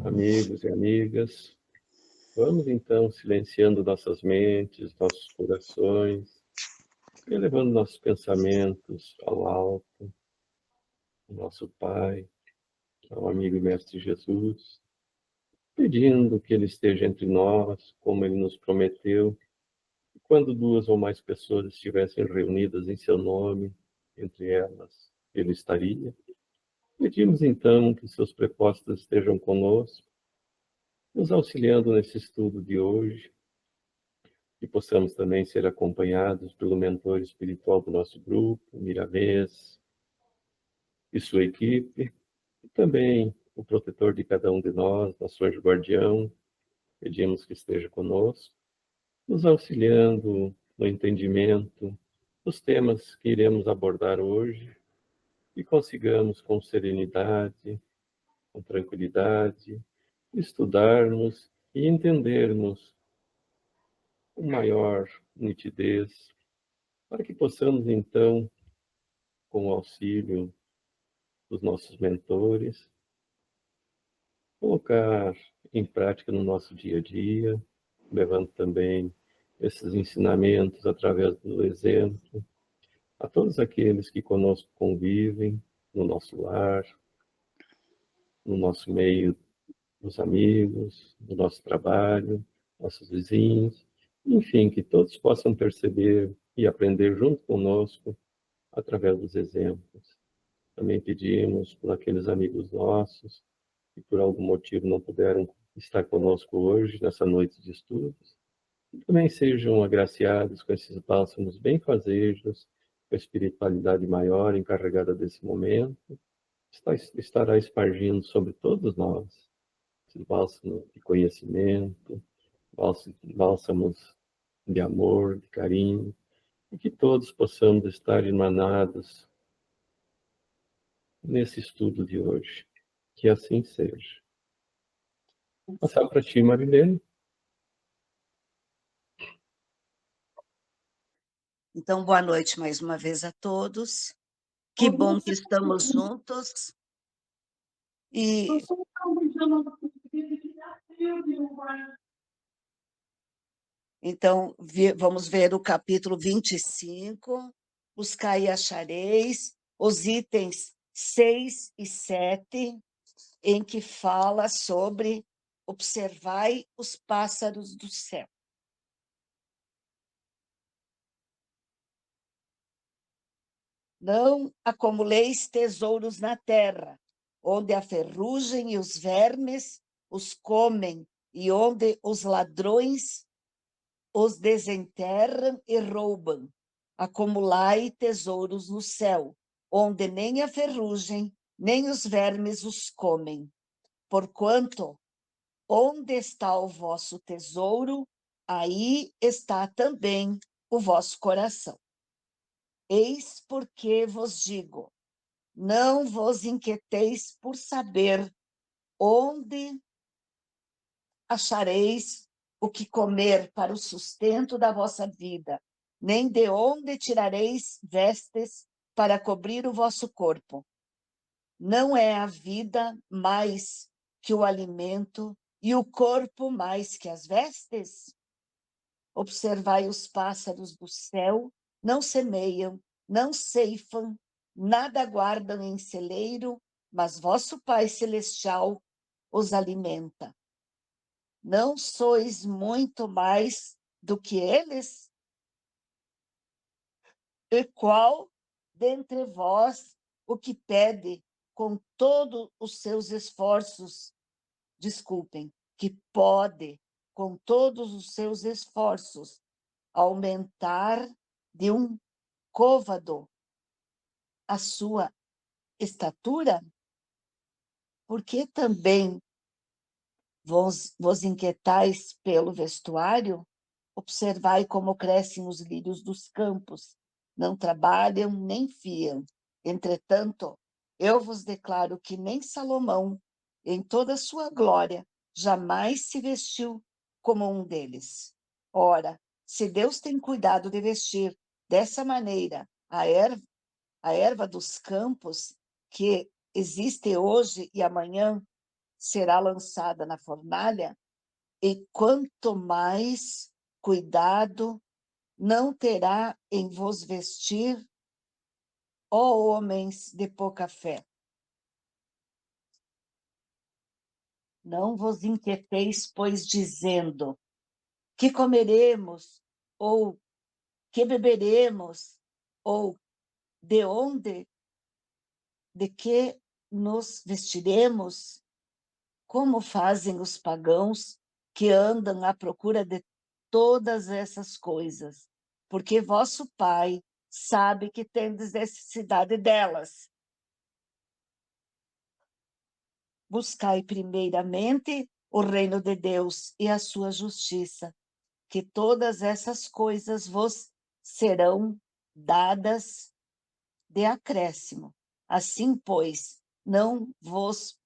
amigos e amigas, vamos então silenciando nossas mentes, nossos corações, elevando nossos pensamentos ao alto, ao nosso Pai, ao amigo e Mestre Jesus, pedindo que Ele esteja entre nós, como Ele nos prometeu, e quando duas ou mais pessoas estivessem reunidas em seu nome, entre elas Ele estaria. Pedimos então que seus propósitos estejam conosco, nos auxiliando nesse estudo de hoje, que possamos também ser acompanhados pelo mentor espiritual do nosso grupo, Miramês, e sua equipe, e também o protetor de cada um de nós, nosso anjo guardião. Pedimos que esteja conosco, nos auxiliando no entendimento dos temas que iremos abordar hoje, e consigamos com serenidade, com tranquilidade, estudarmos e entendermos com maior nitidez, para que possamos, então, com o auxílio dos nossos mentores, colocar em prática no nosso dia a dia, levando também esses ensinamentos através do exemplo a todos aqueles que conosco convivem, no nosso lar, no nosso meio dos amigos, no nosso trabalho, nossos vizinhos, enfim, que todos possam perceber e aprender junto conosco através dos exemplos. Também pedimos por aqueles amigos nossos que por algum motivo não puderam estar conosco hoje, nessa noite de estudos, que também sejam agraciados com esses bálsamos benfazejos, com a espiritualidade maior encarregada desse momento, estará espargindo sobre todos nós esses bálsamos de conhecimento, bálsamos de amor, de carinho, e que todos possamos estar emanados nesse estudo de hoje. Que assim seja. Vou passar para ti, Marilene. Então, boa noite mais uma vez a todos. Que bom que estamos juntos. E então, vamos ver o capítulo 25, buscar e achareis, os itens 6 e 7, em que fala sobre observai os pássaros do céu. Não acumuleis tesouros na terra, onde a ferrugem e os vermes os comem, e onde os ladrões os desenterram e roubam. Acumulai tesouros no céu, onde nem a ferrugem, nem os vermes os comem. Porquanto, onde está o vosso tesouro, aí está também o vosso coração. Eis porque vos digo, não vos inquieteis por saber onde achareis o que comer para o sustento da vossa vida, nem de onde tirareis vestes para cobrir o vosso corpo. Não é a vida mais que o alimento e o corpo mais que as vestes? Observai os pássaros do céu, não semeiam, não ceifam, nada guardam em celeiro, mas vosso Pai Celestial os alimenta. Não sois muito mais do que eles? E qual dentre vós o que pede com todos os seus esforços, que pode, com todos os seus esforços, aumentar de um côvado a sua estatura? Porque também vos inquietais pelo vestuário? Observai como crescem os lírios dos campos, não trabalham nem fiam. Entretanto, eu vos declaro que nem Salomão, em toda a sua glória, jamais se vestiu como um deles. Ora, se Deus tem cuidado de vestir dessa maneira a erva dos campos, que existe hoje e amanhã será lançada na fornalha, e quanto mais cuidado não terá em vos vestir, ó homens de pouca fé. Não vos inquieteis, pois, dizendo: que comeremos, ou que beberemos, ou de que nos vestiremos, como fazem os pagãos que andam à procura de todas essas coisas, porque vosso Pai sabe que tendes necessidade delas. Buscai primeiramente o reino de Deus e a sua justiça, que todas essas coisas vos serão dadas de acréscimo. Assim, pois, não vos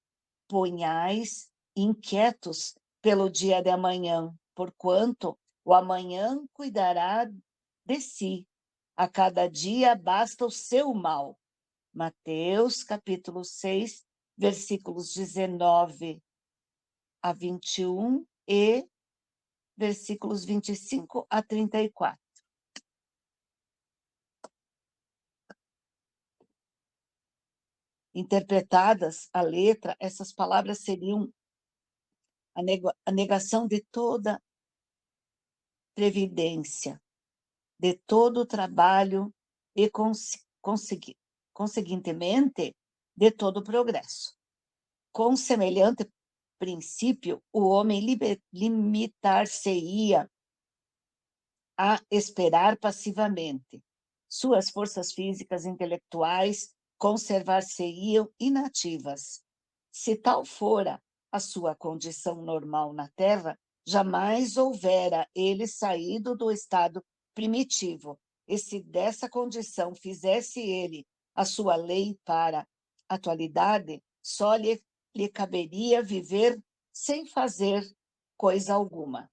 ponhais inquietos pelo dia de amanhã, porquanto o amanhã cuidará de si. A cada dia basta o seu mal. Mateus, capítulo 6, versículos 19 a 21 e versículos 25 a 34. Interpretadas a letra, essas palavras seriam a negação de toda previdência, de todo o trabalho e, conseguintemente, de todo o progresso. Com semelhante princípio, o homem limitar-se-ia a esperar passivamente. Suas forças físicas e intelectuais conservar-se-iam inativas. Se tal fora a sua condição normal na Terra, jamais houvera ele saído do estado primitivo. E se dessa condição fizesse ele a sua lei para a atualidade, só lhe caberia viver sem fazer coisa alguma.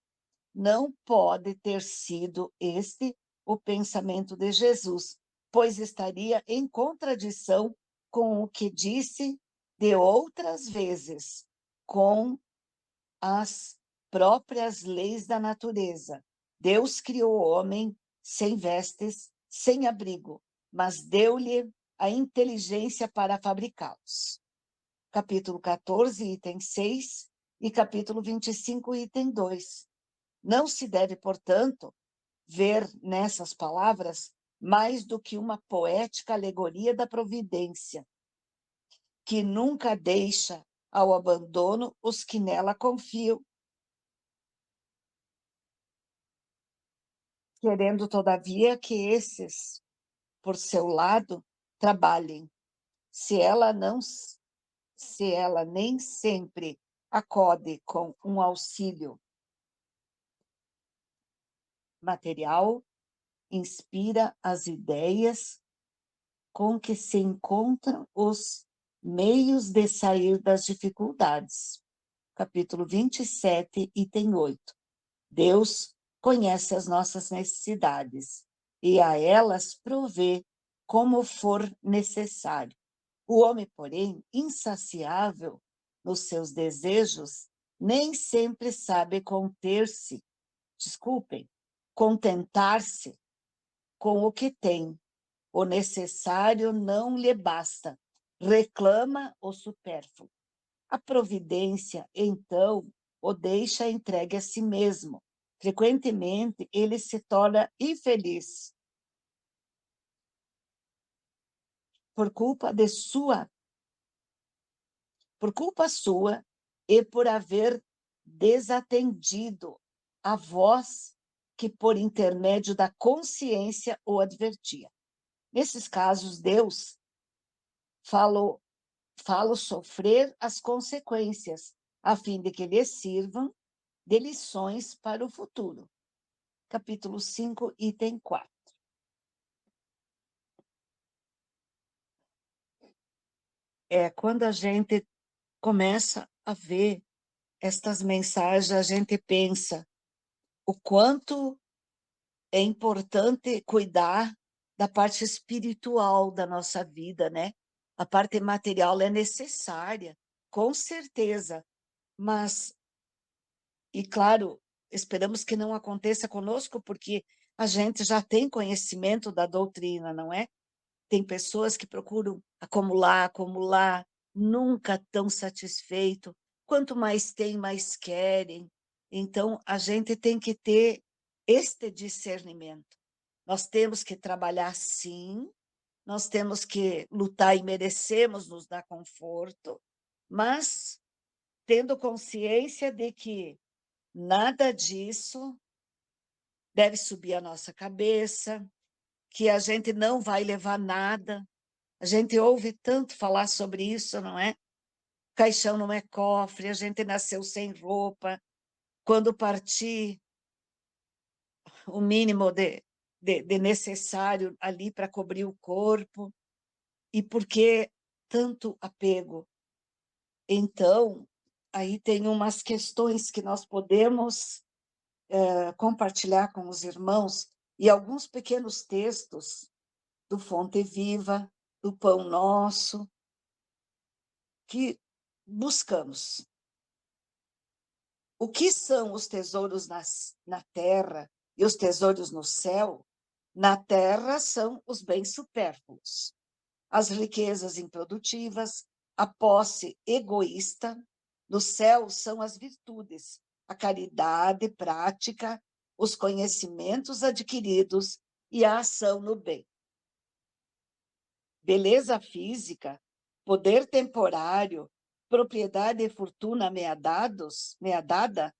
Não pode ter sido este o pensamento de Jesus, pois estaria em contradição com o que disse de outras vezes, com as próprias leis da natureza. Deus criou o homem sem vestes, sem abrigo, mas deu-lhe a inteligência para fabricá-los. Capítulo 14, item 6, e capítulo 25, item 2. Não se deve, portanto, ver nessas palavras mais do que uma poética alegoria da providência, que nunca deixa ao abandono os que nela confiam, querendo, todavia, que esses, por seu lado, trabalhem. Se ela nem sempre acode com um auxílio material, inspira as ideias com que se encontram os meios de sair das dificuldades. Capítulo 27, item 8. Deus conhece as nossas necessidades e a elas provê como for necessário. O homem, porém, insaciável nos seus desejos, nem sempre sabe contentar-se com o que tem. O necessário não lhe basta, reclama o supérfluo. A providência, então, o deixa entregue a si mesmo. Frequentemente, ele se torna infeliz por culpa sua e por haver desatendido a voz que, por intermédio da consciência, o advertia. Nesses casos, Deus falo sofrer as consequências, a fim de que lhe sirvam de lições para o futuro. Capítulo 5, item 4. Quando a gente começa a ver estas mensagens, a gente pensa o quanto é importante cuidar da parte espiritual da nossa vida, né? A parte material é necessária, com certeza, Mas, e claro, esperamos que não aconteça conosco, porque a gente já tem conhecimento da doutrina, não é? Tem pessoas que procuram acumular, acumular, nunca estão satisfeitos. Quanto mais tem, mais querem. Então, a gente tem que ter este discernimento. Nós temos que trabalhar, sim, nós temos que lutar e merecemos nos dar conforto, mas tendo consciência de que nada disso deve subir a nossa cabeça, que a gente não vai levar nada. A gente ouve tanto falar sobre isso, não é? Caixão não é cofre, a gente nasceu sem roupa. Quando partir, o mínimo de necessário ali para cobrir o corpo. E por que tanto apego? Então, aí tem umas questões que nós podemos compartilhar com os irmãos e alguns pequenos textos do Fonte Viva, do Pão Nosso, que buscamos. O que são os tesouros na terra e os tesouros no céu? Na terra são os bens supérfluos, as riquezas improdutivas, a posse egoísta. No céu são as virtudes, a caridade prática, os conhecimentos adquiridos e a ação no bem. Beleza física, poder temporário, propriedade e fortuna meadada,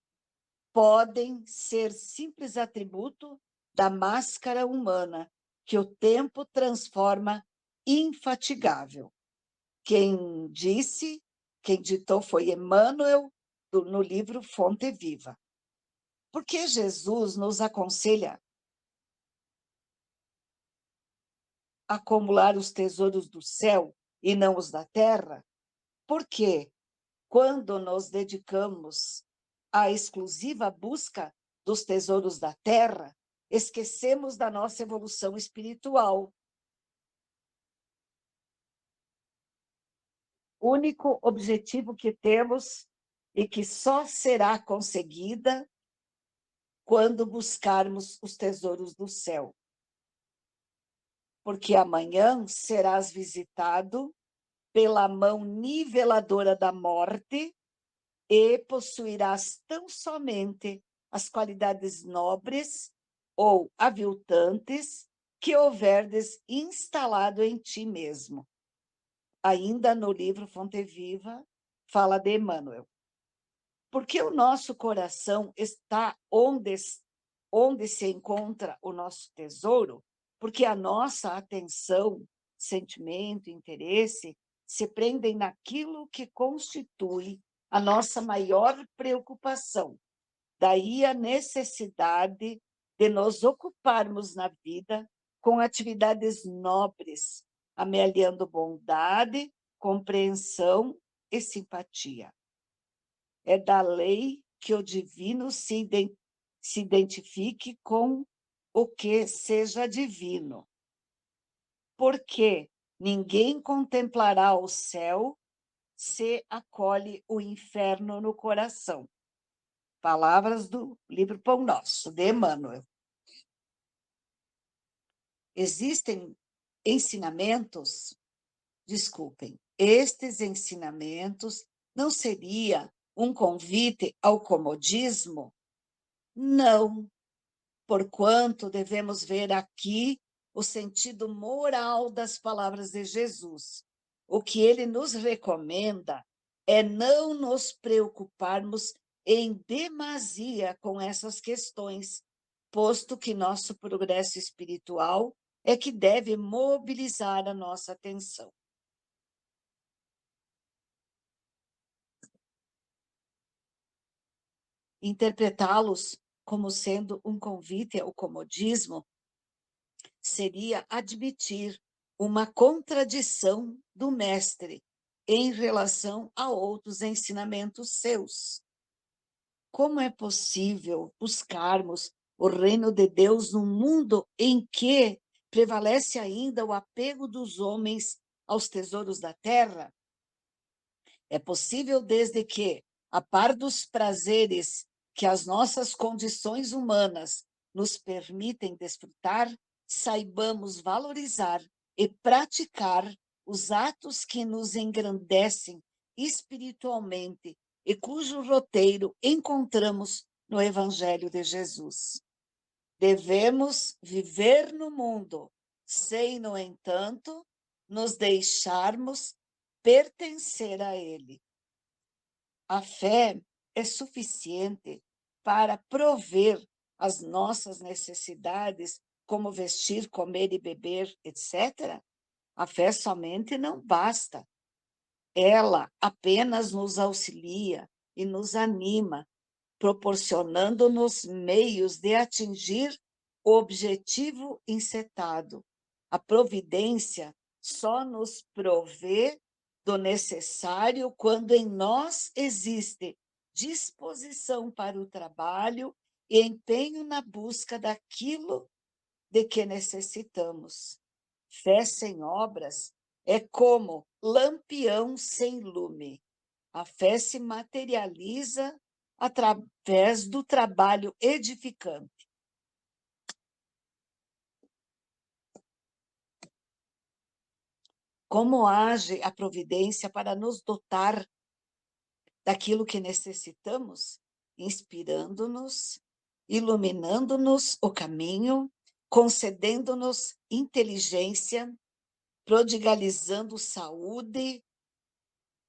podem ser simples atributo da máscara humana que o tempo transforma infatigável. Quem ditou foi Emmanuel, no livro Fonte Viva. Por que Jesus nos aconselha a acumular os tesouros do céu e não os da terra? Porque quando nos dedicamos à exclusiva busca dos tesouros da terra, esquecemos da nossa evolução espiritual. O único objetivo que temos e que só será conseguida quando buscarmos os tesouros do céu. Porque amanhã serás visitado pela mão niveladora da morte e possuirás tão somente as qualidades nobres ou aviltantes que houverdes instalado em ti mesmo. Ainda no livro Fonte Viva, fala de Emmanuel. Porque o nosso coração está onde se encontra o nosso tesouro, porque a nossa atenção, sentimento, interesse se prendem naquilo que constitui a nossa maior preocupação. Daí a necessidade de nos ocuparmos na vida com atividades nobres, amealhando bondade, compreensão e simpatia. É da lei que o divino se identifique com o que seja divino. Porque ninguém contemplará o céu se acolhe o inferno no coração. Palavras do livro Pão Nosso, de Emmanuel. Existem ensinamentos, estes ensinamentos não seria um convite ao comodismo? Não, porquanto devemos ver aqui o sentido moral das palavras de Jesus. O que ele nos recomenda é não nos preocuparmos em demasia com essas questões, posto que nosso progresso espiritual é que deve mobilizar a nossa atenção. Interpretá-los como sendo um convite ao comodismo seria admitir uma contradição do mestre em relação a outros ensinamentos seus. Como é possível buscarmos o reino de Deus num mundo em que prevalece ainda o apego dos homens aos tesouros da terra? É possível desde que a par dos prazeres que as nossas condições humanas nos permitem desfrutar, saibamos valorizar e praticar os atos que nos engrandecem espiritualmente e cujo roteiro encontramos no Evangelho de Jesus. Devemos viver no mundo, sem, no entanto, nos deixarmos pertencer a ele. A fé é suficiente para prover as nossas necessidades, como vestir, comer e beber, etc. A fé somente não basta. Ela apenas nos auxilia e nos anima, proporcionando-nos meios de atingir o objetivo encetado. A providência só nos provê do necessário quando em nós existe disposição para o trabalho e empenho na busca daquilo de que necessitamos. Fé sem obras é como lampião sem lume. A fé se materializa através do trabalho edificante. Como age a providência para nos dotar daquilo que necessitamos? Inspirando-nos, iluminando-nos o caminho, concedendo-nos inteligência, prodigalizando saúde,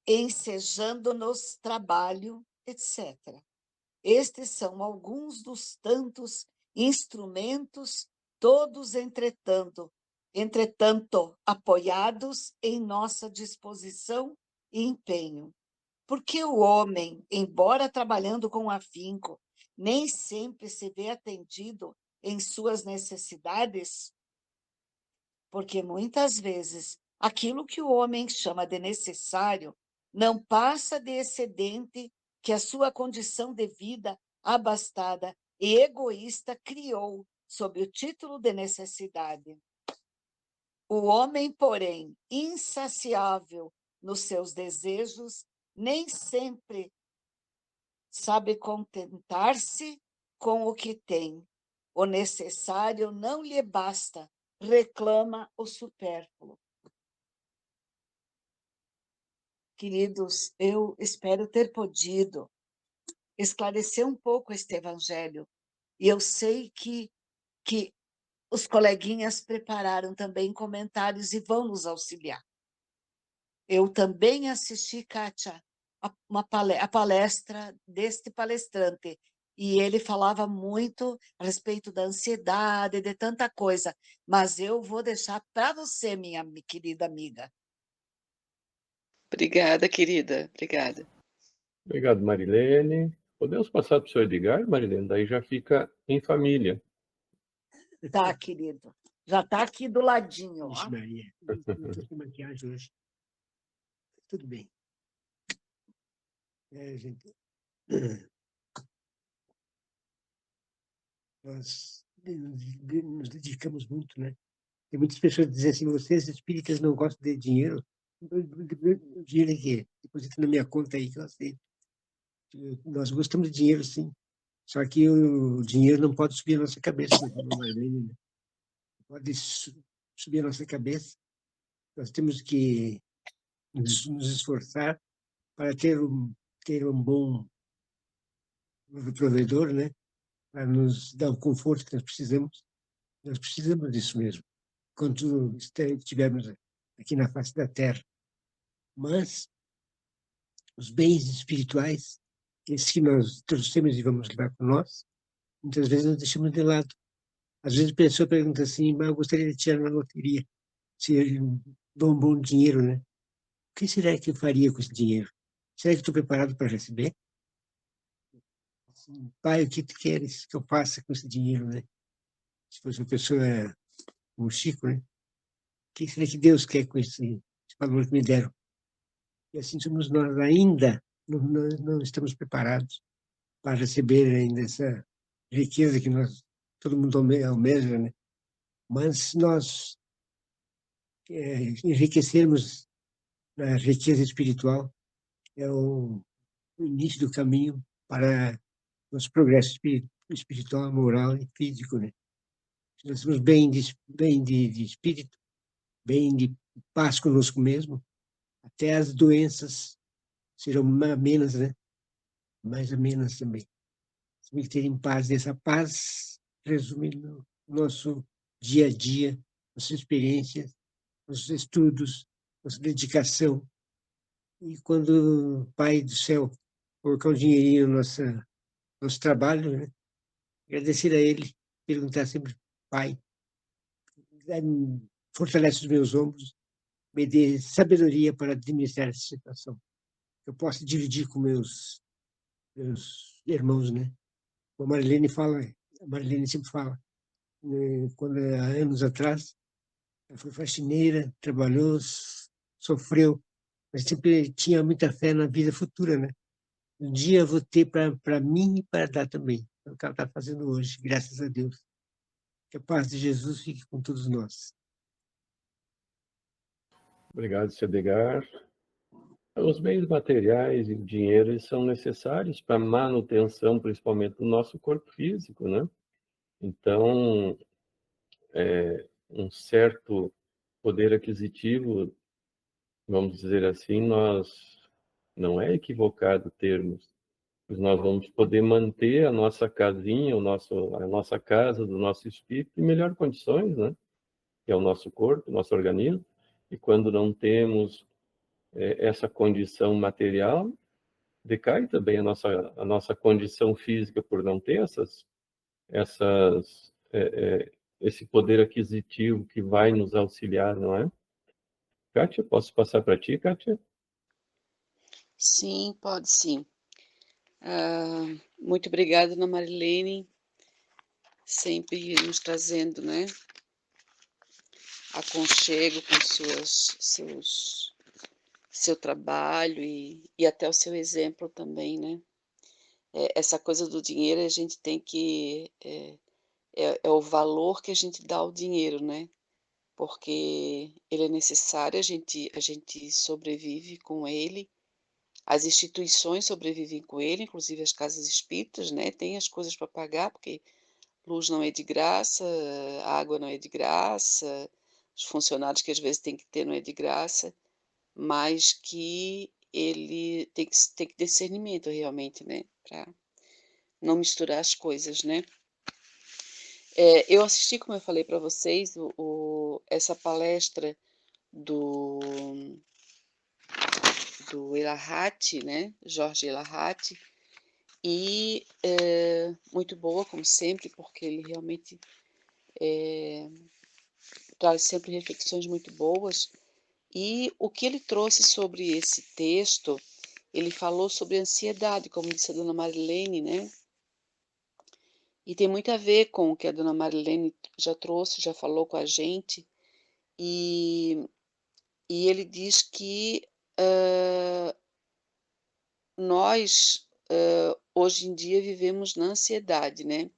ensejando-nos trabalho, etc. Estes são alguns dos tantos instrumentos, todos, entretanto, apoiados em nossa disposição e empenho. Porque o homem, embora trabalhando com afinco, nem sempre se vê atendido em suas necessidades? Porque muitas vezes aquilo que o homem chama de necessário não passa de excedente que a sua condição de vida abastada e egoísta criou sob o título de necessidade. O homem, porém, insaciável nos seus desejos, nem sempre sabe contentar-se com o que tem. O necessário não lhe basta, reclama o supérfluo. Queridos, eu espero ter podido esclarecer um pouco este evangelho. E eu sei que os coleguinhas prepararam também comentários e vão nos auxiliar. Eu também assisti, Kátia, a palestra deste palestrante, e ele falava muito a respeito da ansiedade, de tanta coisa, mas eu vou deixar para você, minha querida amiga. Obrigada, querida. Obrigada. Obrigado, Marilene. Podemos passar para o senhor Edgar, Marilene? Daí já fica em família. Tá, querido. Já está aqui do ladinho. Vixe, Ó. Maria, não estou com maquiagem hoje. Tudo bem. Gente, nós nos dedicamos muito, né? Tem muitas pessoas que dizem assim, vocês espíritas não gostam de dinheiro? O dinheiro é que deposita na minha conta aí que eu aceito. Nós gostamos de dinheiro, sim. Só que o dinheiro não pode subir a nossa cabeça, né? Pode subir a nossa cabeça. Nós temos que nos esforçar para ter um bom provedor, né? Para nos dar o conforto que nós precisamos. Nós precisamos disso mesmo, quando estivermos aqui na face da Terra. Mas os bens espirituais, esses que nós trouxemos e vamos levar com nós, muitas vezes nós deixamos de lado. Às vezes a pessoa pergunta assim, mas eu gostaria de tirar na loteria, se dou um bom dinheiro, né? O que será que eu faria com esse dinheiro? Será que estou preparado para receber? Assim, pai, o que tu queres que eu faça com esse dinheiro, né? Se fosse uma pessoa como o Chico, né? O que será que Deus quer com esse valor que me deram? E assim somos nós ainda, não estamos preparados para receber ainda essa riqueza que todo mundo almeja, né? Mas nós enriquecermos na riqueza espiritual é o início do caminho para nosso progresso espiritual, moral e físico, né? Se nós estamos bem de espírito, bem de paz conosco mesmo, até as doenças serão amenas, né? Mais amenas também. Temos que ter em paz. Essa paz resume no nosso dia a dia, nossa experiência, nossos estudos, nossa dedicação. E quando o Pai do Céu colocar um dinheirinho no nosso trabalho, né? Agradecer a Ele, perguntar sempre, Pai, fortalece os meus ombros, me dê sabedoria para administrar essa situação. Eu posso dividir com meus irmãos, né? A Marilene sempre fala, né? Quando há anos atrás, ela foi faxineira, trabalhou, sofreu, mas sempre tinha muita fé na vida futura, né? Um dia eu vou ter para mim e para dar também. É o que ela está fazendo hoje, graças a Deus. Que a paz de Jesus fique com todos nós. Obrigado, Sr. Edgar. Os bens materiais e o dinheiro eles são necessários para a manutenção, principalmente, do nosso corpo físico, né? Então, um certo poder aquisitivo, vamos dizer assim, não é equivocado termos, pois nós vamos poder manter a nossa casinha, a nossa casa do nosso espírito em melhores condições, né? Que é o nosso corpo, o nosso organismo. E quando não temos essa condição material, decai também a nossa condição física por não ter esse poder aquisitivo que vai nos auxiliar, não é? Kátia, posso passar para ti, Kátia? Sim, pode sim. Muito obrigada, Ana Marilene, sempre nos trazendo, né, aconchego com seu trabalho e até o seu exemplo também, né? Essa coisa do dinheiro, a gente tem que... É o valor que a gente dá ao dinheiro, né? Porque ele é necessário, a gente sobrevive com ele, as instituições sobrevivem com ele, inclusive as casas espíritas, né? Tem as coisas para pagar, porque luz não é de graça, água não é de graça, os funcionários que às vezes tem que ter não é de graça, mas que ele tem que ter discernimento realmente, né? Para não misturar as coisas, né? Eu assisti, como eu falei para vocês, essa palestra do Elahati, né? Jorge Elahati, e muito boa, como sempre, porque ele realmente traz sempre reflexões muito boas. E o que ele trouxe sobre esse texto, ele falou sobre ansiedade, como disse a dona Marilene, né? E tem muito a ver com o que a dona Marilene já trouxe, já falou com a gente. E, e ele diz que nós, hoje em dia, vivemos na ansiedade, né?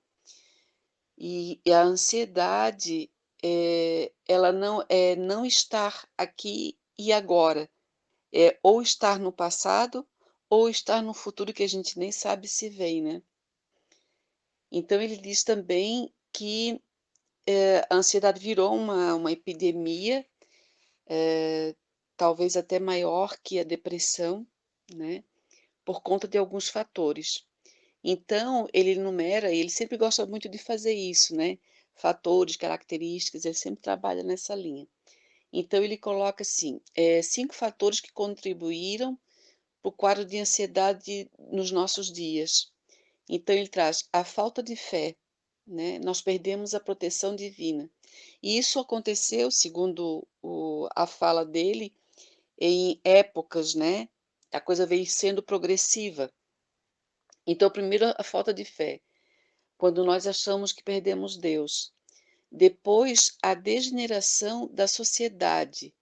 E a ansiedade, ela não é não estar aqui e agora, é ou estar no passado ou estar no futuro que a gente nem sabe se vem, né. Então ele diz também que, a ansiedade virou uma epidemia, talvez até maior que a depressão, né, por conta de alguns fatores. Então, ele enumera, e ele sempre gosta muito de fazer isso, né, fatores, características, ele sempre trabalha nessa linha. Então ele coloca assim, 5 fatores que contribuíram para o quadro de ansiedade nos nossos dias. Então ele traz a falta de fé, né, nós perdemos a proteção divina. E isso aconteceu, segundo a fala dele, em épocas, né, a coisa veio sendo progressiva. Então primeiro a falta de fé, quando nós achamos que perdemos Deus. Depois, a degeneração da sociedade,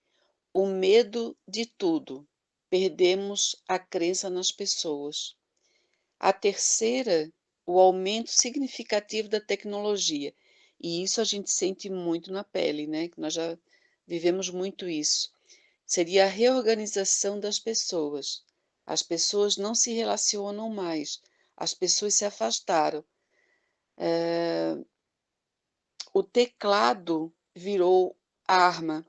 o medo de tudo, perdemos a crença nas pessoas. A terceira, o aumento significativo da tecnologia, e isso a gente sente muito na pele, né, que nós já vivemos muito isso. Seria a reorganização das pessoas, As pessoas não se relacionam mais, as pessoas se afastaram. O teclado virou arma.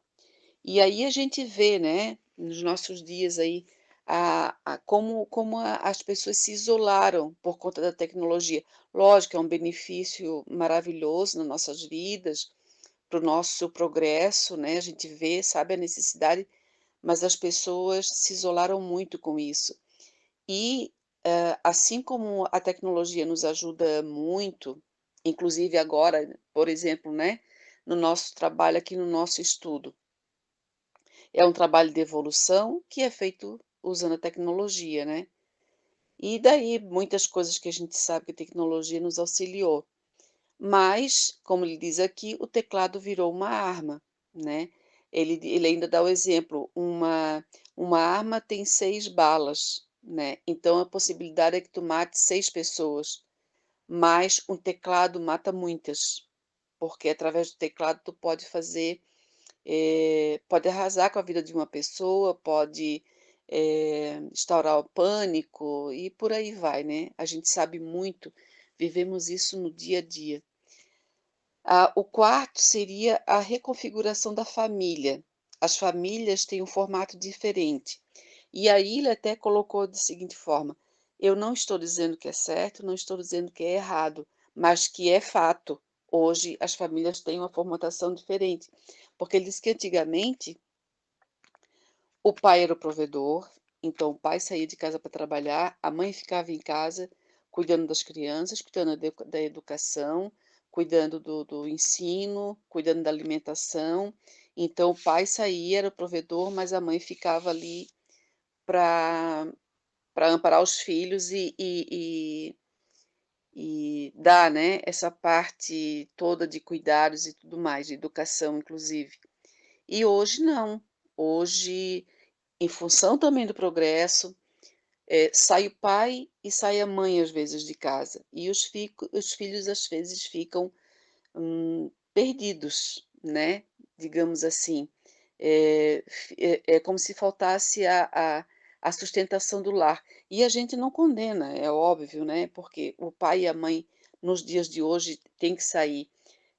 E aí a gente vê, né, nos nossos dias aí, como as pessoas se isolaram por conta da tecnologia. Lógico, é um benefício maravilhoso nas nossas vidas, para o nosso progresso, né, a gente vê, sabe a necessidade, mas as pessoas se isolaram muito com isso. E, assim como a tecnologia nos ajuda muito, inclusive agora, por exemplo, né, no nosso trabalho aqui, no nosso estudo, é um trabalho de evolução que é feito usando a tecnologia, né. E daí muitas coisas que a gente sabe que a tecnologia nos auxiliou. Mas, como ele diz aqui, o teclado virou uma arma, né. Ele ainda dá o exemplo, uma arma tem 6 balas, né, então a possibilidade é que tu mate 6 pessoas, mas um teclado mata muitas, porque através do teclado tu pode fazer, pode arrasar com a vida de uma pessoa, pode, instaurar o pânico e por aí vai, né. A gente sabe muito, vivemos isso no dia a dia. O quarto seria a reconfiguração da família. As famílias têm um formato diferente. E aí ele até colocou da seguinte forma: "Eu não estou dizendo que é certo, não estou dizendo que é errado, mas que é fato. Hoje as famílias têm uma formatação diferente", porque ele diz que antigamente o pai era o provedor, então o pai saía de casa para trabalhar, a mãe ficava em casa cuidando das crianças, cuidando da educação, cuidando do ensino, cuidando da alimentação. Então o pai saía, era o provedor, mas a mãe ficava ali para amparar os filhos e dar, né, essa parte toda de cuidados e tudo mais, de educação inclusive. E hoje não, hoje em função também do progresso, sai o pai e sai a mãe às vezes de casa, e os filhos às vezes ficam, perdidos, né, digamos assim. É como se faltasse a sustentação do lar. E a gente não condena, é óbvio, né, porque o pai e a mãe nos dias de hoje têm que sair,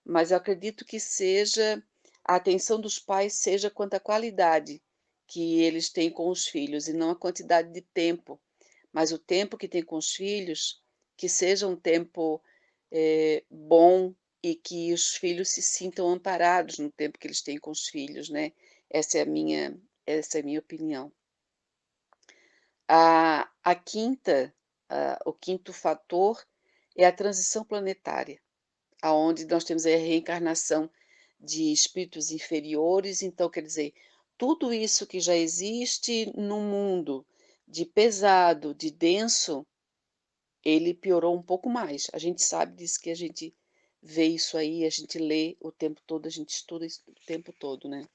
mas eu acredito que seja a atenção dos pais seja quanto à qualidade que eles têm com os filhos e não a quantidade de tempo, mas o tempo que tem com os filhos, que seja um tempo, bom e que os filhos se sintam amparados no tempo que eles têm com os filhos, né. Essa é a minha opinião. A quinta, o quinto fator é a transição planetária, aonde nós temos aí a reencarnação de espíritos inferiores, então quer dizer, tudo isso que já existe no mundo de pesado, de denso, ele piorou um pouco mais. A gente sabe disso, que a gente vê isso aí, a gente lê o tempo todo, a gente estuda isso o tempo todo, né.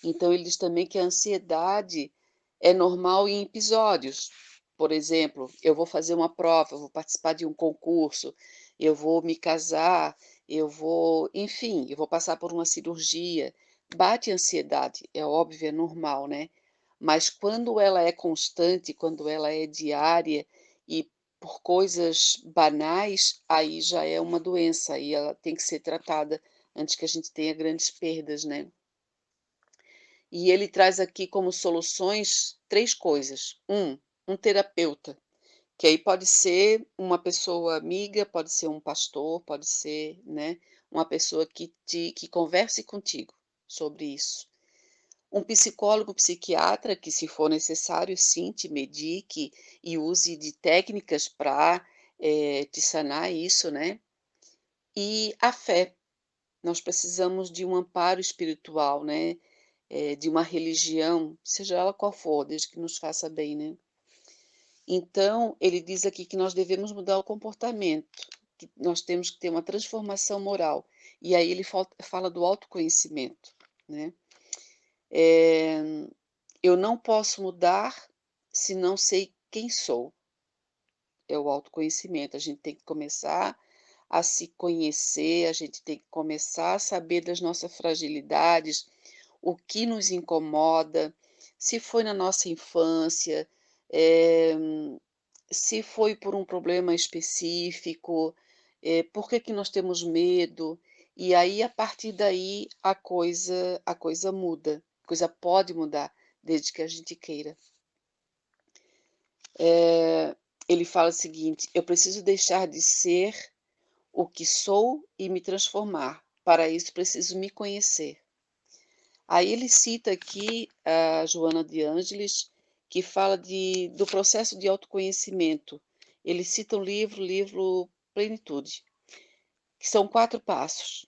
Então ele diz também que a ansiedade é normal em episódios. Por exemplo, eu vou fazer uma prova, eu vou participar de um concurso, eu vou me casar, eu vou, enfim, eu vou passar por uma cirurgia. Bate ansiedade, é óbvio, é normal, né? Mas quando ela é constante, quando ela é diária e por coisas banais, aí já é uma doença, aí ela tem que ser tratada antes que a gente tenha grandes perdas, né? E ele traz aqui como soluções 3 coisas. Um terapeuta, que aí pode ser uma pessoa amiga, pode ser um pastor, pode ser, né, uma pessoa que converse contigo sobre isso. Um psicólogo, psiquiatra, que se for necessário, sim, te medique e use de técnicas para, te sanar isso, né. E a fé, nós precisamos de um amparo espiritual, né, de uma religião, seja ela qual for, desde que nos faça bem, né. Então, ele diz aqui que nós devemos mudar o comportamento, que nós temos que ter uma transformação moral. E aí ele fala do autoconhecimento, né. Eh, eu não posso mudar se não sei quem sou. É o autoconhecimento. A gente tem que começar a se conhecer, a gente tem que começar a saber das nossas fragilidades, o que nos incomoda, se foi na nossa infância, eh, se foi por um problema específico, por que que nós temos medo, e aí a partir daí a coisa muda, a coisa pode mudar, desde que a gente queira. Ele fala o seguinte: "Eu preciso deixar de ser o que sou e me transformar. Para isso preciso me conhecer." Aí ele cita aqui a Joana de Ângeles, que fala do processo de autoconhecimento. Ele cita o livro Plenitude, que são 4 passos.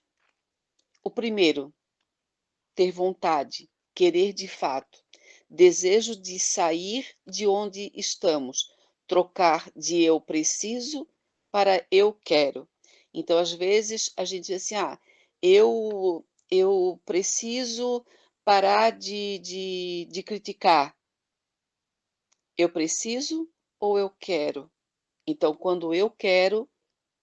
O primeiro, ter vontade, querer de fato, desejo de sair de onde estamos, trocar de eu preciso para eu quero. Então, às vezes, a gente diz assim: "Ah, eu preciso parar de criticar. Eu preciso ou eu quero?" Então, quando eu quero,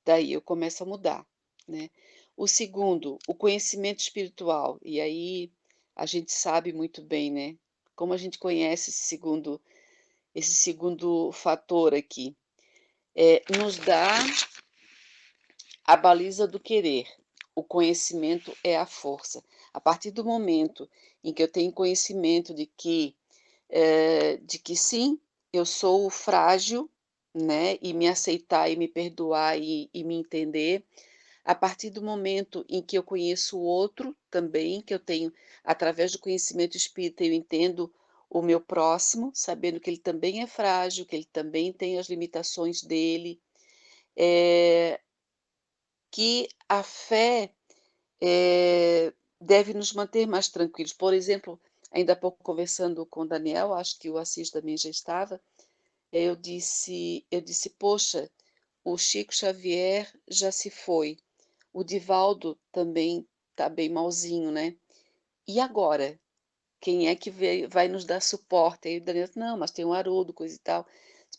daí eu começo a mudar, né. O segundo, o conhecimento espiritual, e aí a gente sabe muito bem, né, como a gente conhece esse segundo fator aqui, nos dá a baliza do querer. O conhecimento é a força. A partir do momento em que eu tenho conhecimento de que sim, eu sou frágil, né, e me aceitar e me perdoar e me entender. A partir do momento em que eu conheço o outro também, que eu tenho, através do conhecimento espírita, eu entendo o meu próximo, sabendo que ele também é frágil, que ele também tem as limitações dele, eh, que a fé, deve nos manter mais tranquilos. Por exemplo, ainda há pouco conversando com o Daniel, acho que o Assis também já estava, eu disse: "Poxa, o Chico Xavier já se foi, o Divaldo também está bem malzinho, né. E agora? Quem é que vai nos dar suporte?" Aí o Daniel: "Não, mas tem o Haroldo, coisa e tal."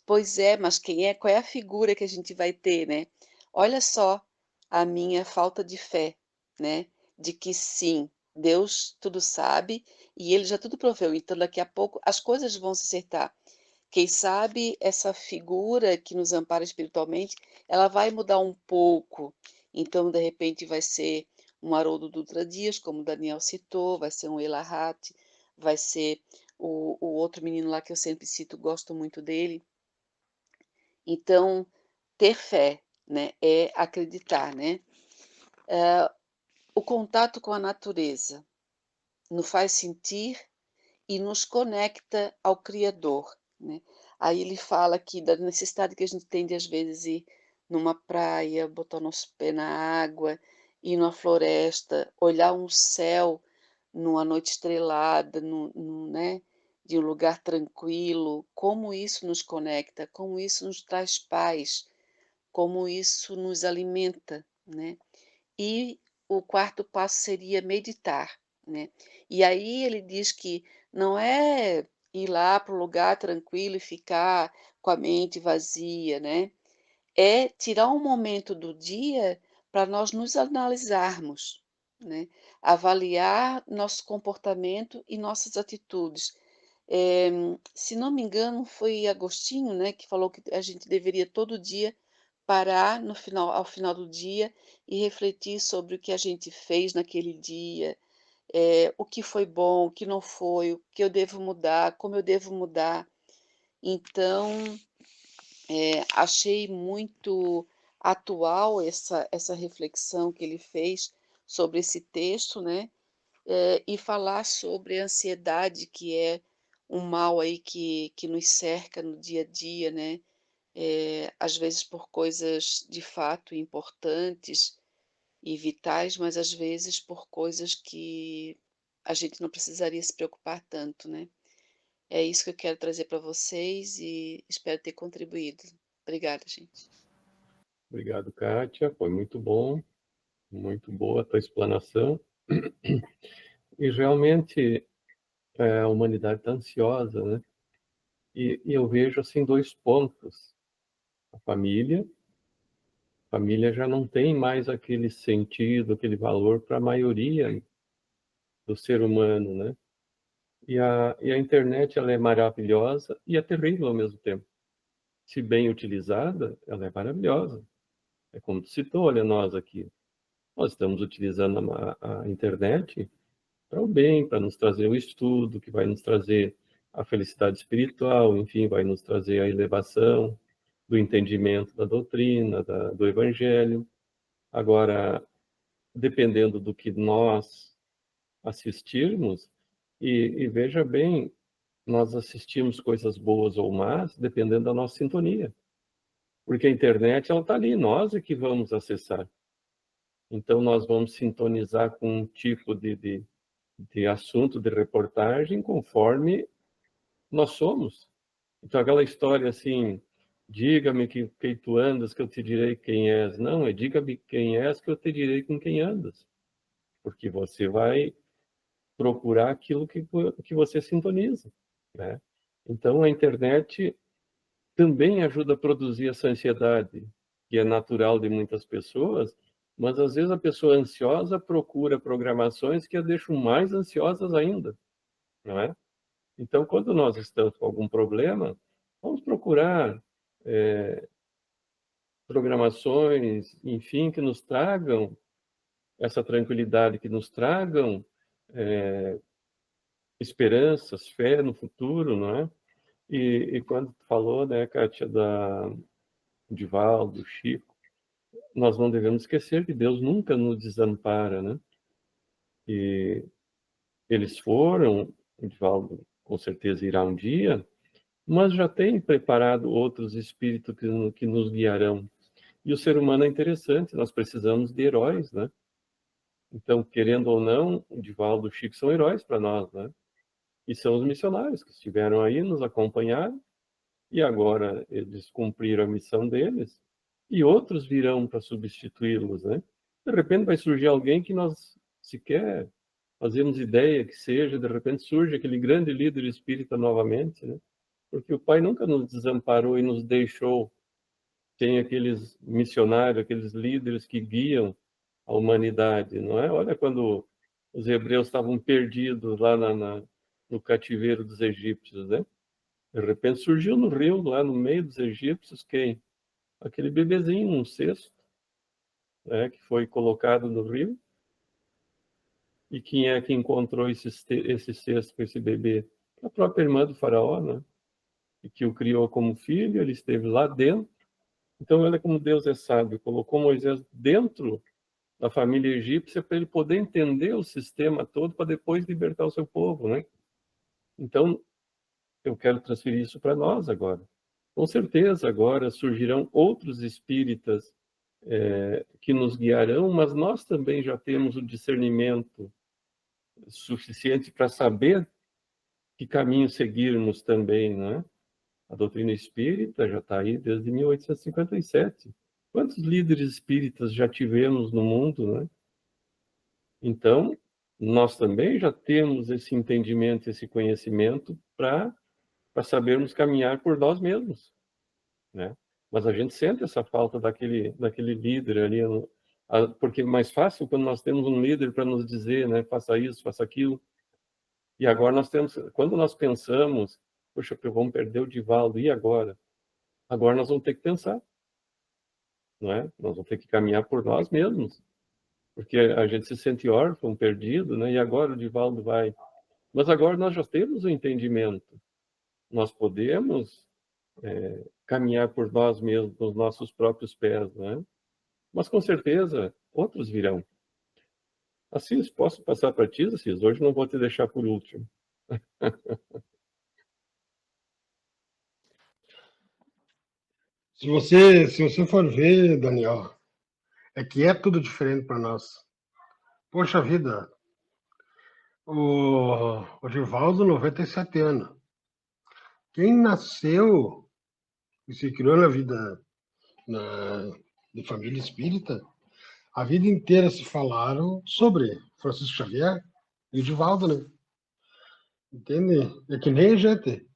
Pois é, mas qual é a figura que a gente vai ter, né. Olha só a minha falta de fé, né, de que sim, Deus tudo sabe e ele já tudo proveu, então daqui a pouco as coisas vão se acertar. Quem sabe essa figura que nos ampara espiritualmente, ela vai mudar um pouco. Então, de repente, vai ser um Haroldo Dutra Dias, como o Daniel citou, vai ser um Elahat, vai ser o outro menino lá que eu sempre cito, gosto muito dele. Então, ter fé, né, é acreditar, né. O contato com a natureza nos faz sentir e nos conecta ao Criador, né. Aí ele fala aqui da necessidade que a gente tem de, às vezes, ir numa praia, botar o nosso pé na água, ir numa floresta, olhar um céu numa noite estrelada, né, de um lugar tranquilo, como isso nos conecta, como isso nos traz paz, como isso nos alimenta, né. E o quarto passo seria meditar, né. E aí ele diz que não é ir lá para o lugar tranquilo e ficar com a mente vazia, né, é tirar um momento do dia para nós nos analisarmos, né, avaliar nosso comportamento e nossas atitudes. Se não me engano foi Agostinho, né, que falou que a gente deveria todo dia parar ao final do dia e refletir sobre o que a gente fez naquele dia, o que foi bom, o que não foi, o que eu devo mudar, como eu devo mudar. Então, achei muito atual essa reflexão que ele fez sobre esse texto, né, e falar sobre a ansiedade, que é um mal aí que nos cerca no dia a dia, né, às vezes por coisas de fato importantes e vitais, mas às vezes por coisas que a gente não precisaria se preocupar tanto, né. É isso que eu quero trazer para vocês e espero ter contribuído. Obrigada, gente. Obrigado, Kátia. Foi muito bom, muito boa a tua explanação. E realmente a humanidade está ansiosa, né? E eu vejo assim 2 pontos. A família já não tem mais aquele sentido, aquele valor para a maioria do ser humano, né? E a internet, ela é maravilhosa e é terrível ao mesmo tempo. Se bem utilizada, ela é maravilhosa. É como tu citou, olha nós aqui. Nós estamos utilizando a internet para o bem, para nos trazer o estudo, que vai nos trazer a felicidade espiritual, enfim, vai nos trazer a elevação do entendimento da doutrina, do evangelho. Agora, dependendo do que nós assistirmos, e veja bem, nós assistimos coisas boas ou más, dependendo da nossa sintonia. Porque a internet, ela está ali, nós é que vamos acessar. Então, nós vamos sintonizar com um tipo de assunto, de reportagem, conforme nós somos. Então, aquela história assim, diga-me quem tu andas, que eu te direi quem és. Não, é diga-me quem és, que eu te direi com quem andas. Porque você vai procurar aquilo que você sintoniza, né? Então, a internet também ajuda a produzir essa ansiedade, que é natural de muitas pessoas, mas às vezes a pessoa ansiosa procura programações que a deixam mais ansiosas ainda, não é? Então, quando nós estamos com algum problema, vamos procurar programações, enfim, que nos tragam essa tranquilidade, que nos tragam esperanças, fé no futuro, não é? E quando tu falou, né, Kátia, da Divaldo, Chico, nós não devemos esquecer que Deus nunca nos desampara, né? E eles foram, o Divaldo com certeza irá um dia, mas já tem preparado outros espíritos que nos guiarão. E o ser humano é interessante, nós precisamos de heróis, né? Então, querendo ou não, o Divaldo e o Chico são heróis para nós, né? E são os missionários que estiveram aí, nos acompanharam, e agora eles cumpriram a missão deles, e outros virão para substituí-los, né? De repente vai surgir alguém que nós sequer fazemos ideia que seja, de repente surge aquele grande líder espírita novamente, né? Porque o Pai nunca nos desamparou e nos deixou. Tem aqueles missionários, aqueles líderes que guiam a humanidade, não é? Olha quando os hebreus estavam perdidos lá no cativeiro dos egípcios, né? De repente surgiu no rio, lá no meio dos egípcios, quem? Aquele bebezinho, um cesto, né, que foi colocado no rio. E quem é que encontrou esse cesto com esse bebê? A própria irmã do faraó, né? E que o criou como filho, ele esteve lá dentro. Então, olha como Deus é sábio, colocou Moisés dentro da família egípcia para ele poder entender o sistema todo, para depois libertar o seu povo, né? Então, eu quero transferir isso para nós agora. Com certeza, agora surgirão outros espíritas que nos guiarão, mas nós também já temos o discernimento suficiente para saber que caminho seguirmos também, né? A doutrina espírita já está aí desde 1857. Quantos líderes espíritas já tivemos no mundo, né? Então, nós também já temos esse entendimento, esse conhecimento para sabermos caminhar por nós mesmos, né? Mas a gente sente essa falta daquele líder ali, porque é mais fácil quando nós temos um líder para nos dizer, né, faça isso, faça aquilo. E agora nós temos, quando nós pensamos, poxa, vamos perder o Divaldo, e agora? Agora nós vamos ter que pensar, não é? Nós vamos ter que caminhar por nós mesmos, porque a gente se sente órfão, perdido, né? E agora o Divaldo vai. Mas agora nós já temos o entendimento. Nós podemos caminhar por nós mesmos, com os nossos próprios pés, né? Mas com certeza outros virão. Assis, posso passar para ti, Assis? Hoje não vou te deixar por último. Se você for ver, Daniel, é que é tudo diferente para nós. Poxa vida, o Divaldo, 97 anos. Quem nasceu e se criou na vida de família espírita, a vida inteira se falaram sobre Francisco Xavier e o Divaldo, né? Entende? É que nem a gente.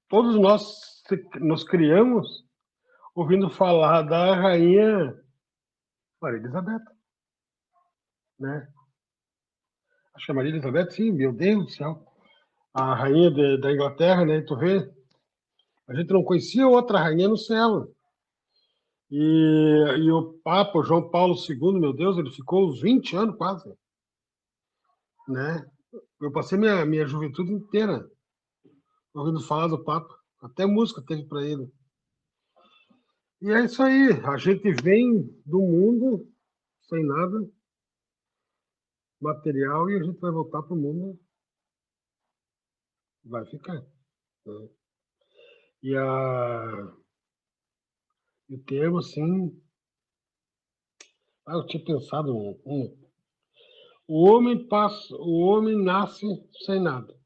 Todos nós nos criamos ouvindo falar da rainha Maria Elizabeth, né? Acho que a Maria Elizabeth, sim, meu Deus do céu. A rainha da Inglaterra, né? Tu vê, a gente não conhecia outra rainha no céu. E o Papa João Paulo II, meu Deus, ele ficou 20 anos quase, né? Eu passei minha juventude inteira ouvindo falar do Papa. Até música teve para ele. E é isso aí. A gente vem do mundo sem nada material e a gente vai voltar para o mundo. Vai ficar. Né? E o termo, assim... eu tinha pensado o homem nasce sem nada.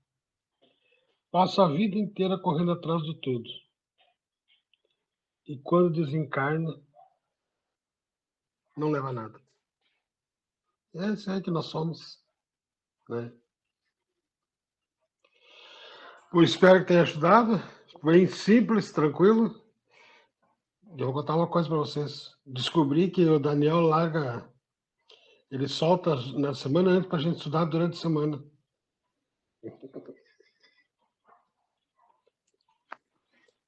Passa a vida inteira correndo atrás de tudo. E quando desencarna, não leva nada. É isso aí que nós somos. Né? Eu espero que tenha ajudado. Bem simples, tranquilo. Eu vou contar uma coisa para vocês. Descobri que o Daniel larga... Ele solta na semana antes para a gente estudar durante a semana.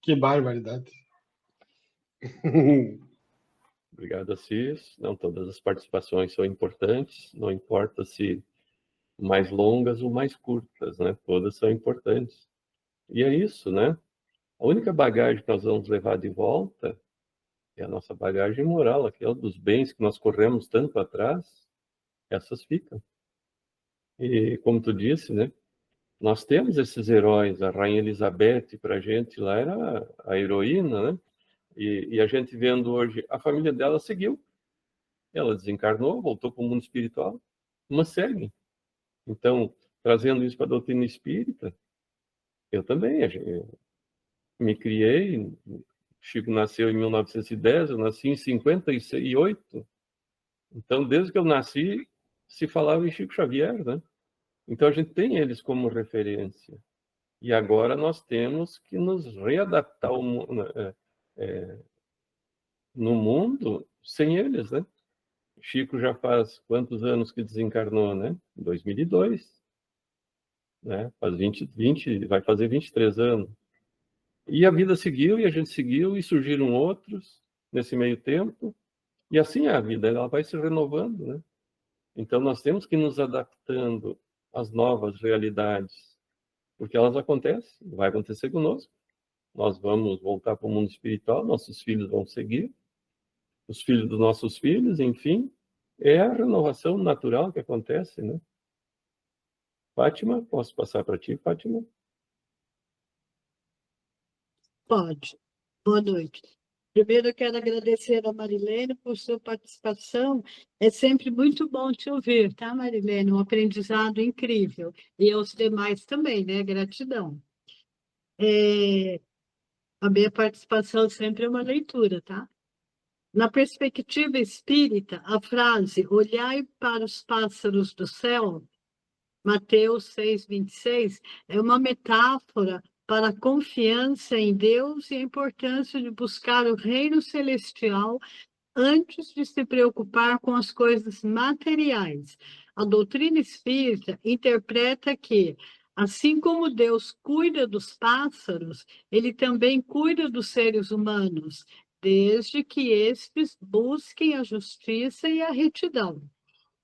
Que barbaridade. Obrigado, Assis. Não, todas as participações são importantes, não importa se mais longas ou mais curtas, né? Todas são importantes. E é isso, né? A única bagagem que nós vamos levar de volta é a nossa bagagem moral, aquela dos bens que nós corremos tanto atrás, essas ficam. E como tu disse, né? Nós temos esses heróis, a Rainha Elizabeth, para a gente lá era a heroína, né? E a gente vendo hoje, a família dela seguiu. Ela desencarnou, voltou para o mundo espiritual, mas segue. Então, trazendo isso para a doutrina espírita, eu também me criei, Chico nasceu em 1910, eu nasci em 58. Então, desde que eu nasci, se falava em Chico Xavier, né? Então, a gente tem eles como referência. E agora nós temos que nos readaptar no mundo sem eles, né? Chico já faz quantos anos que desencarnou, né? 2002, né? Faz 20, vai fazer 23 anos. E a vida seguiu, e a gente seguiu, e surgiram outros nesse meio tempo. E assim é a vida, ela vai se renovando, né? Então nós temos que ir nos adaptando às novas realidades, porque elas acontecem, vai acontecer conosco. Nós vamos voltar para o mundo espiritual, nossos filhos vão seguir, os filhos dos nossos filhos, enfim, é a renovação natural que acontece, né? Fátima, posso passar para ti, Fátima? Pode. Boa noite. Primeiro, eu quero agradecer a Marilene por sua participação. É sempre muito bom te ouvir, tá, Marilene? Um aprendizado incrível. E aos demais também, né? Gratidão. A minha participação sempre é uma leitura, tá? Na perspectiva espírita, a frase "olhai para os pássaros do céu", Mateus 6:26, é uma metáfora para a confiança em Deus e a importância de buscar o reino celestial antes de se preocupar com as coisas materiais. A doutrina espírita interpreta que, assim como Deus cuida dos pássaros, ele também cuida dos seres humanos, desde que estes busquem a justiça e a retidão.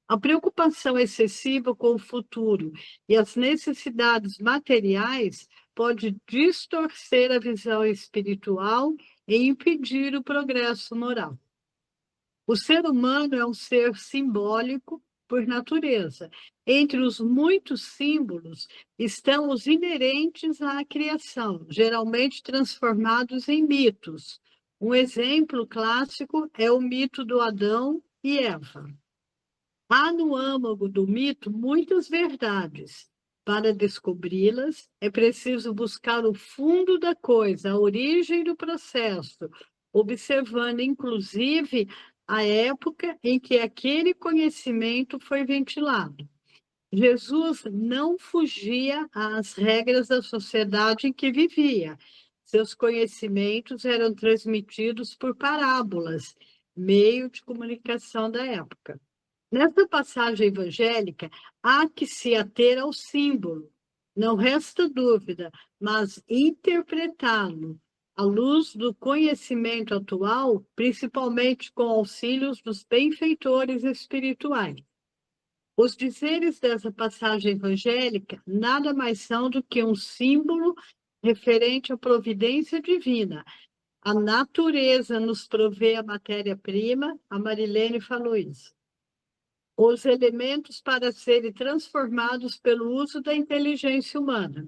A preocupação excessiva com o futuro e as necessidades materiais pode distorcer a visão espiritual e impedir o progresso moral. O ser humano é um ser simbólico por natureza. Entre os muitos símbolos estão os inerentes à criação, geralmente transformados em mitos. Um exemplo clássico é o mito do Adão e Eva. Há no âmago do mito muitas verdades. Para descobri-las, é preciso buscar o fundo da coisa, a origem do processo, observando, inclusive, a época em que aquele conhecimento foi ventilado. Jesus não fugia às regras da sociedade em que vivia. Seus conhecimentos eram transmitidos por parábolas, meio de comunicação da época. Nessa passagem evangélica, há que se ater ao símbolo, não resta dúvida, mas interpretá-lo à luz do conhecimento atual, principalmente com auxílios dos benfeitores espirituais. Os dizeres dessa passagem evangélica nada mais são do que um símbolo referente à providência divina. A natureza nos provê a matéria-prima, a Marilene falou isso. Os elementos para serem transformados pelo uso da inteligência humana.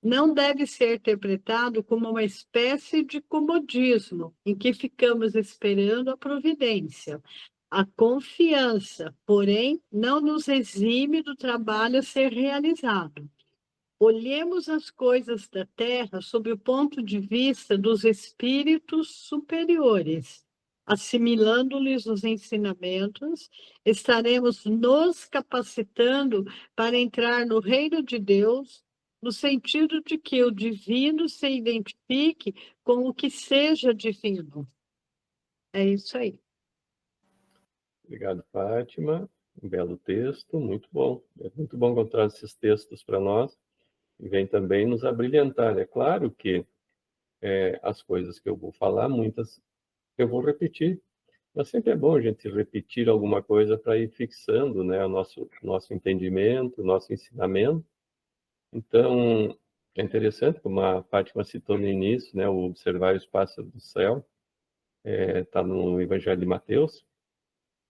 Não deve ser interpretado como uma espécie de comodismo, em que ficamos esperando a providência. A confiança, porém, não nos exime do trabalho a ser realizado. Olhemos as coisas da terra sob o ponto de vista dos espíritos superiores. Assimilando-lhes os ensinamentos, estaremos nos capacitando para entrar no reino de Deus, no sentido de que o divino se identifique com o que seja divino. É isso aí. Obrigado, Fátima. Um belo texto, muito bom. É muito bom encontrar esses textos para nós e vem também nos abrilhantar. É claro que as coisas que eu vou falar, muitas eu vou repetir, mas sempre é bom a gente repetir alguma coisa para ir fixando, né, o nosso entendimento, o nosso ensinamento. Então, é interessante, como a Fátima citou no início, né, o observar os pássaros do céu, está no Evangelho de Mateus.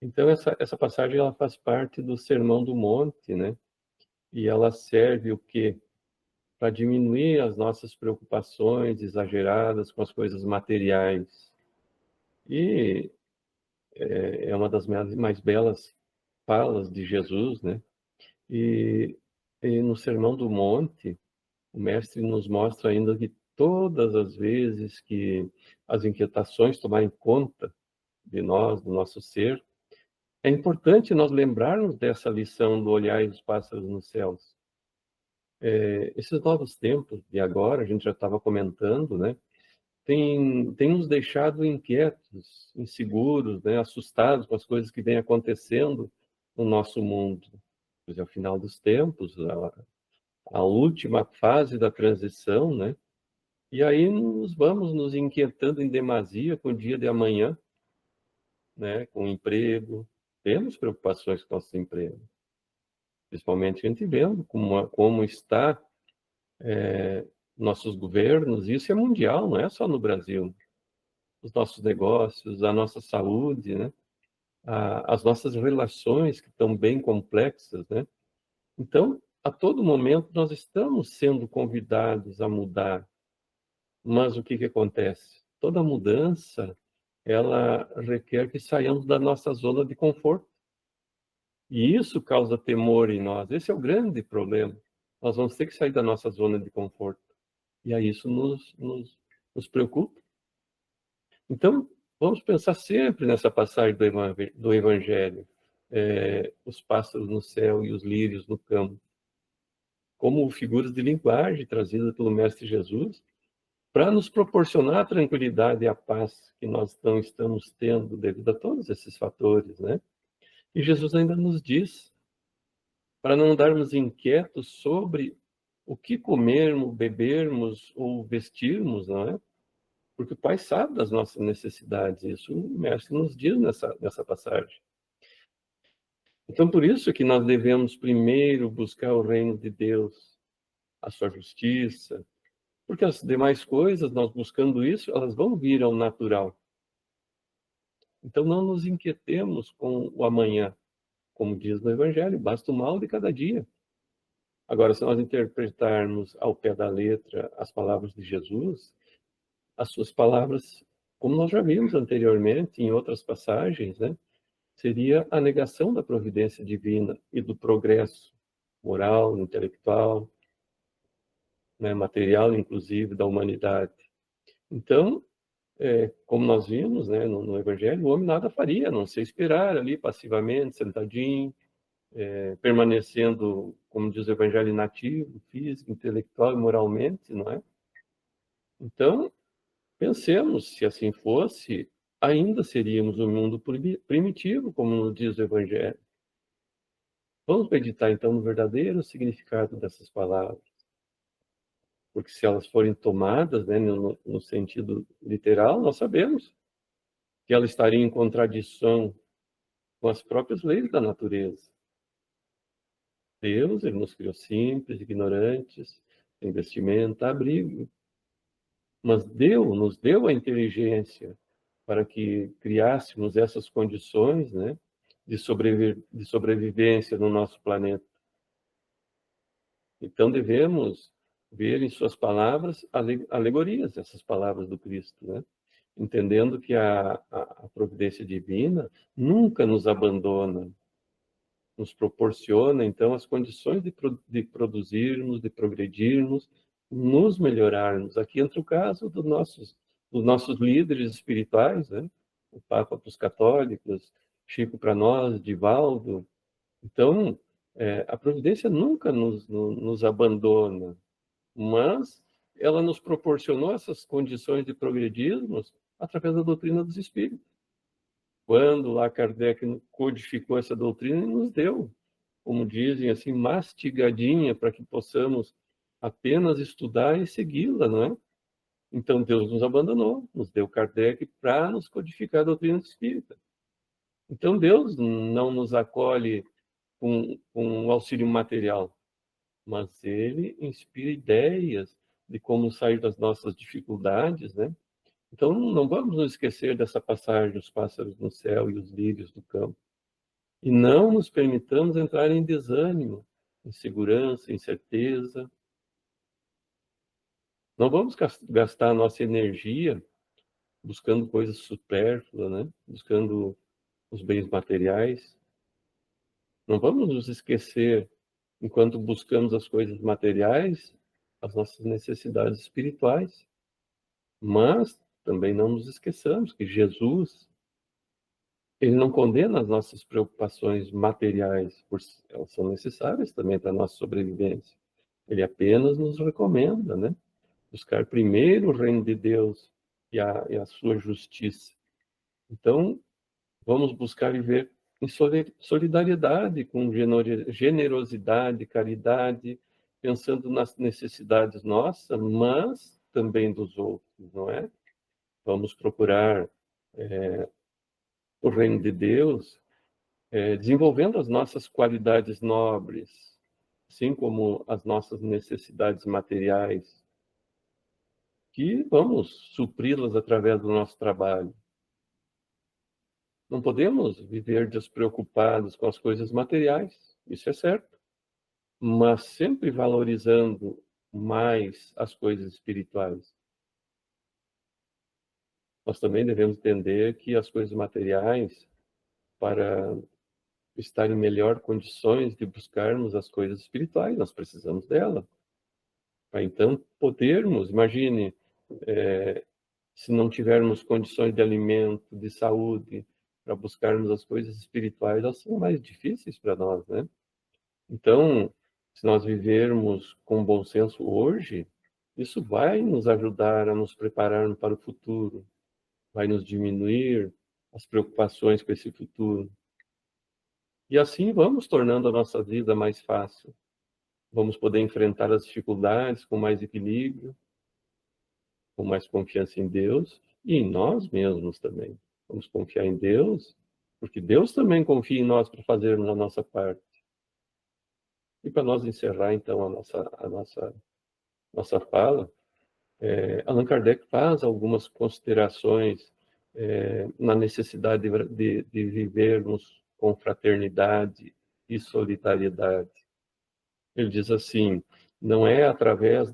Então, essa passagem ela faz parte do Sermão do Monte, né? E ela serve o quê? Para diminuir as nossas preocupações exageradas com as coisas materiais. E é uma das mais belas falas de Jesus, né? E no Sermão do Monte, o Mestre nos mostra ainda que todas as vezes que as inquietações tomarem conta de nós, do nosso ser, é importante nós lembrarmos dessa lição do olhar os pássaros nos céus. Esses novos tempos de agora, a gente já estava comentando, né? Tem nos deixado inquietos, inseguros, né? Assustados com as coisas que vêm acontecendo no nosso mundo. Pois é o final dos tempos, a última fase da transição, né? E aí vamos nos inquietando em demasia com o dia de amanhã, né? Com o emprego. Temos preocupações com o nosso emprego. Principalmente a gente vendo como está nossos governos, isso é mundial, não é só no Brasil. Os nossos negócios, a nossa saúde, né? As nossas relações que estão bem complexas, né? Então, a todo momento nós estamos sendo convidados a mudar. Mas o que acontece? Toda mudança, ela requer que saiamos da nossa zona de conforto. E isso causa temor em nós. Esse é o grande problema. Nós vamos ter que sair da nossa zona de conforto. E aí isso nos preocupa. Então, vamos pensar sempre nessa passagem do Evangelho. Os pássaros no céu e os lírios no campo. Como figuras de linguagem trazidas pelo Mestre Jesus, para nos proporcionar a tranquilidade e a paz que nós não estamos tendo devido a todos esses fatores, né? E Jesus ainda nos diz para não andarmos inquietos sobre o que comermos, bebermos ou vestirmos, não é? Porque o Pai sabe das nossas necessidades, isso o Mestre nos diz nessa passagem. Então, por isso que nós devemos primeiro buscar o reino de Deus, a sua justiça, porque as demais coisas, nós buscando isso, elas vão vir ao natural. Então, não nos inquietemos com o amanhã. Como diz no Evangelho, basta o mal de cada dia. Agora, se nós interpretarmos ao pé da letra as palavras de Jesus, as suas palavras, como nós já vimos anteriormente em outras passagens, né, seria a negação da providência divina e do progresso moral, intelectual, né, material, inclusive, da humanidade. Então, como nós vimos, né, no Evangelho, o homem nada faria, a não ser esperar ali passivamente, sentadinho, permanecendo, como diz o Evangelho, inativo, físico, intelectual e moralmente, não é? Então, pensemos, se assim fosse, ainda seríamos um mundo primitivo, como nos diz o Evangelho. Vamos meditar, então, no verdadeiro significado dessas palavras. Porque se elas forem tomadas, né, no sentido literal, nós sabemos que elas estariam em contradição com as próprias leis da natureza. Deus, ele nos criou simples, ignorantes, sem vestimenta, abrigo. Mas nos deu a inteligência para que criássemos essas condições, né, de sobrevivência no nosso planeta. Então devemos ver em suas palavras alegorias, essas palavras do Cristo, né? Entendendo que a providência divina nunca nos abandona, nos proporciona, então, as condições de produzirmos, de progredirmos, nos melhorarmos. Aqui entra o caso dos nossos líderes espirituais, né? O Papa para os católicos, Chico para nós, Divaldo. Então, a providência nunca nos abandona, mas ela nos proporcionou essas condições de progredirmos através da doutrina dos espíritos. Quando lá Kardec codificou essa doutrina, ele nos deu, como dizem assim, mastigadinha, para que possamos apenas estudar e segui-la, não é? Então Deus nos abandonou, nos deu Kardec para nos codificar a doutrina espírita. Então Deus não nos acolhe com um auxílio material, mas ele inspira ideias de como sair das nossas dificuldades, né? Então não vamos nos esquecer dessa passagem dos pássaros no céu e os lírios do campo. E não nos permitamos entrar em desânimo, insegurança, incerteza. Não vamos gastar a nossa energia buscando coisas supérfluas, né? Buscando os bens materiais. Não vamos nos esquecer, enquanto buscamos as coisas materiais, as nossas necessidades espirituais. Mas também não nos esqueçamos que Jesus, ele não condena as nossas preocupações materiais, elas são necessárias também para a nossa sobrevivência. Ele apenas nos recomenda, né? Buscar primeiro o reino de Deus e a sua justiça. Então, vamos buscar viver em solidariedade, com generosidade, caridade, pensando nas necessidades nossas, mas também dos outros, não é? Vamos procurar o reino de Deus, desenvolvendo as nossas qualidades nobres, assim como as nossas necessidades materiais, que vamos supri-las através do nosso trabalho. Não podemos viver despreocupados com as coisas materiais, isso é certo, mas sempre valorizando mais as coisas espirituais. Nós também devemos entender que as coisas materiais, para estar em melhor condições de buscarmos as coisas espirituais, nós precisamos dela. Para então podermos, imagine, se não tivermos condições de alimento, de saúde, para buscarmos as coisas espirituais, elas são mais difíceis para nós, né? Então, se nós vivermos com bom senso hoje, isso vai nos ajudar a nos preparar para o futuro, vai nos diminuir as preocupações com esse futuro. E assim vamos tornando a nossa vida mais fácil. Vamos poder enfrentar as dificuldades com mais equilíbrio, com mais confiança em Deus e em nós mesmos também. Vamos confiar em Deus, porque Deus também confia em nós para fazermos a nossa parte. E para nós encerrar, então, a nossa fala, Allan Kardec faz algumas considerações na necessidade de vivermos com fraternidade e solidariedade. Ele diz assim: não é através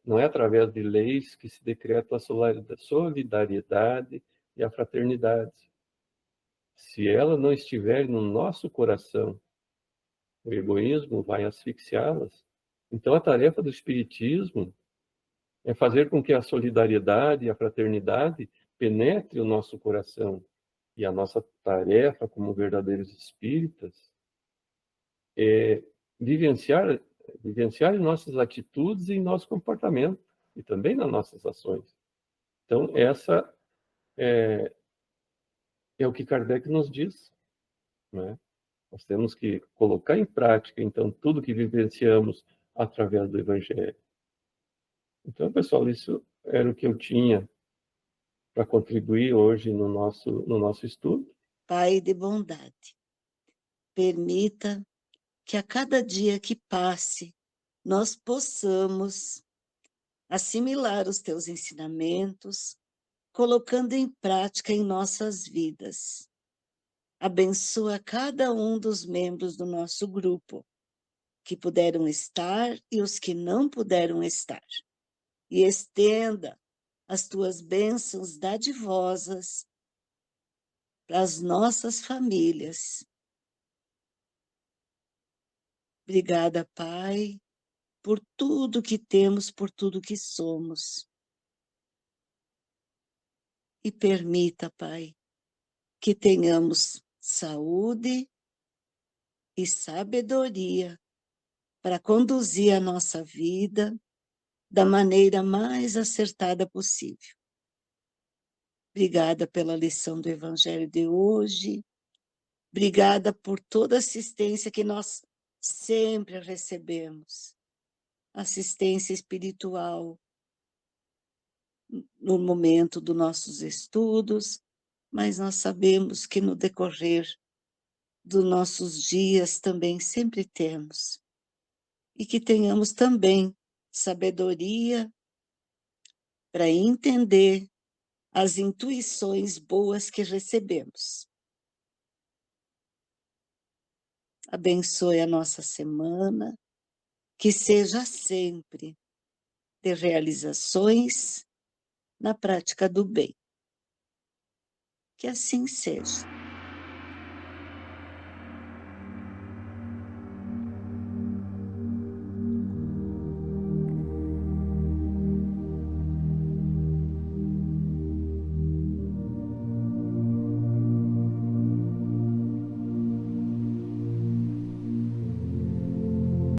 não é através de leis que se decreta a solidariedade e a fraternidade. Se ela não estiver no nosso coração, o egoísmo vai asfixiá-las. Então, a tarefa do Espiritismo é fazer com que a solidariedade e a fraternidade penetre o nosso coração. E a nossa tarefa como verdadeiros espíritas é vivenciar em nossas atitudes e em nosso comportamento, e também nas nossas ações. Então, essa é o que Kardec nos diz, né? Nós temos que colocar em prática, então, tudo que vivenciamos através do Evangelho. Então, pessoal, isso era o que eu tinha para contribuir hoje no nosso estudo. Pai de bondade, permita que a cada dia que passe, nós possamos assimilar os teus ensinamentos, colocando em prática em nossas vidas. Abençoa cada um dos membros do nosso grupo, que puderam estar e os que não puderam estar. E estenda as tuas bênçãos dadivosas para as nossas famílias. Obrigada, Pai, por tudo que temos, por tudo que somos. E permita, Pai, que tenhamos saúde e sabedoria para conduzir a nossa vida da maneira mais acertada possível. Obrigada pela lição do Evangelho de hoje. Obrigada por toda a assistência que nós sempre recebemos. Assistência espiritual no momento dos nossos estudos, mas nós sabemos que no decorrer dos nossos dias também sempre temos. E que tenhamos também sabedoria para entender as intuições boas que recebemos. Abençoe a nossa semana, que seja sempre de realizações na prática do bem. Que assim seja.